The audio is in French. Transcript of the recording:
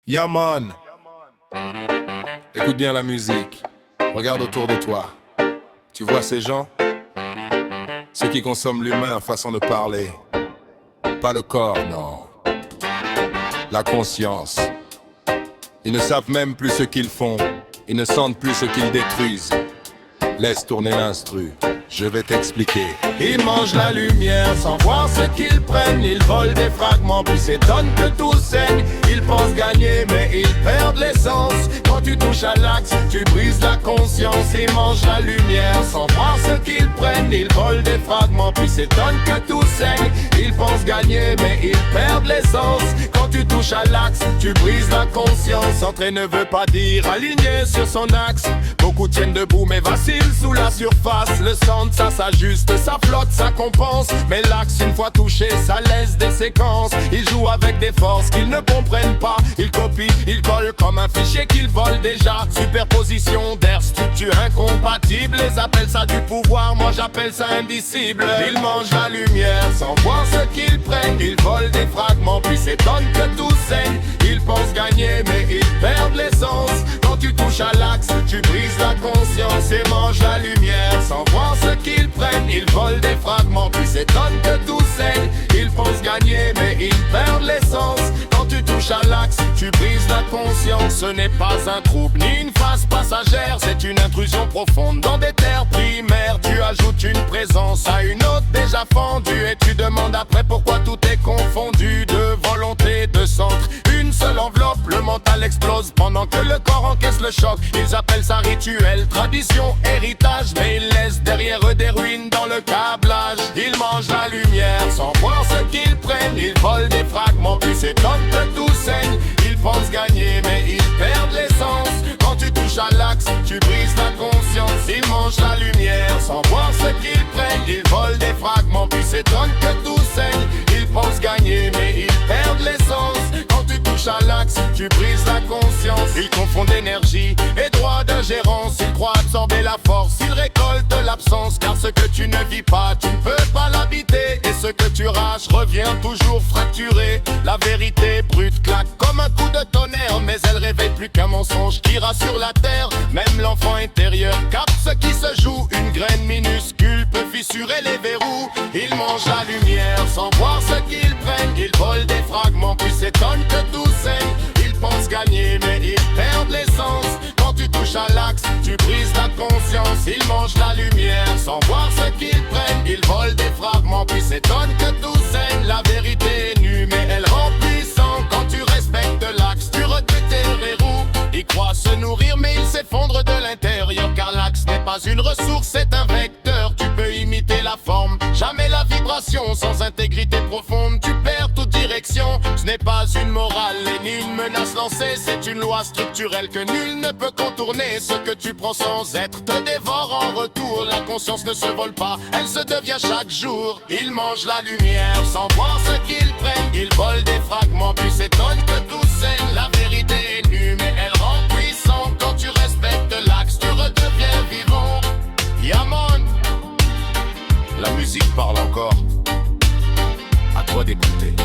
Yeah man, écoute bien la musique, regarde autour de toi. Tu vois ces gens? Ceux qui consomment l'humain, façon de parler. Pas le corps, non. La conscience. Ils ne savent même plus ce qu'ils font. Ils ne sentent plus ce qu'ils détruisent. Laisse tourner l'instru, je vais t'expliquer. Ils mangent la lumière sans voir ce qu'ils prennent. Ils volent des fragments puis s'étonnent que tout saigne. Ils pensent gagner mais ils perdent l'essence. Quand tu touches à l'axe, tu brises la conscience. Ils mangent la lumière sans voir ce qu'ils prennent. Ils volent des fragments puis s'étonnent que tout saigne. Ils pensent gagner mais ils perdent l'essence. Quand tu touches à l'axe, tu brises la conscience. Entrer ne veut pas dire aligné sur son axe. Beaucoup tiennent debout mais vacillent sous la surface. Le centre ça s'ajuste, ça flotte, ça compense. Mais l'axe une fois touché, ça laisse des séquences. Ils jouent avec des forces qu'ils ne comprennent pas. Ils copient, ils collent comme un fichier qu'ils volent déjà. Superposition d'air, structure incompatible. Les appellent ça du pouvoir, moi j'appelle ça indicible. Ils mangent la lumière sans voir ce qu'ils prennent. Ils volent des fragments puis s'étonnent que tout saigne. Ils pensent gagner mais ils perdent l'essence. Quand tu touches à l'axe, tu brises la conscience. Et mangent la lumière sans voir ce qu'ils prennent. Ils volent des fragments puis s'étonnent que tout saigne. Ils pensent gagner mais ils perdent l'essence. Quand tu touches à l'axe, tu brises la conscience. Ce n'est pas un trouble ni une phase passagère. C'est une intrusion profonde dans des terres primaires. Tu ajoutes une présence à une autre déjà fendue. Et tu demandes après pourquoi tout est confondu. De volonté, de centre, une seule enveloppe. Le mental explose pendant que le corps encaisse le choc. Ils appellent ça rituel, tradition, héritage. Mais ils laissent derrière eux des ruines dans le câblage. Ils mangent la lumière sans voir ce qu'ils prennent. Ils volent des fragments puis s'étonnent que tout saigne. Ils pensent gagner mais ils perdent l'essence. Quand tu touches à l'axe, tu brises la conscience. Ils mangent la lumière sans voir ce qu'ils prennent. Ils volent des fragments puis s'étonnent que tout saigne. Ils pensent gagner mais ils perdent l'essence. Quand tu touches à l'axe, tu brises la conscience. Ils confondent énergie et droit d'ingérence. Ils croient absorber la force, ils récoltent l'absence. Car ce que tu ne vis pas, tu ne peux pas l'habiter. Et ce que tu raches revient toujours fracturé. La vérité brute claque comme un coup de tonnerre. Mais elle réveille plus qu'un mensonge qui rassure la terre. Même l'enfant intérieur capte ce qui se joue. Une graine minuscule peut fissurer les verrous. Ils mangent la lumière sans voir ce qu'ils prennent. Ils volent des fragments puis s'étonnent que tout saigne. Ils pensent gagner mais ils perdent l'essence. Quand tu touches à l'axe, tu brises la conscience. Ils mangent la lumière sans voir ce qu'ils prennent. Ils volent des fragments puis s'étonnent que tout saigne. La vérité est nue mais elle rend puissant. Quand tu respectes l'axe, tu recueilles tes verrous. Ils croient se nourrir mais ils s'effondrent de l'intérieur. Car l'axe n'est pas une ressource, c'est un vecteur. Tu peux imiter la forme, jamais la vibration. Sans intégrité profonde, tu perds toute direction. Ce n'est pas une morale et ni une menace lancée. C'est une loi structurelle que nul ne peut contourner. Ce que tu prends sans être te dévore en retour. La conscience ne se vole pas, elle se devient chaque jour. Ils mangent la lumière sans voir ce qu'ils prennent. Ils volent des fragments puis s'étonnent que tout saigne. La vérité est nue mais elle rend puissant. Quand tu respectes l'axe, tu redeviens vivant. Yaman, la musique parle encore. À toi d'écouter.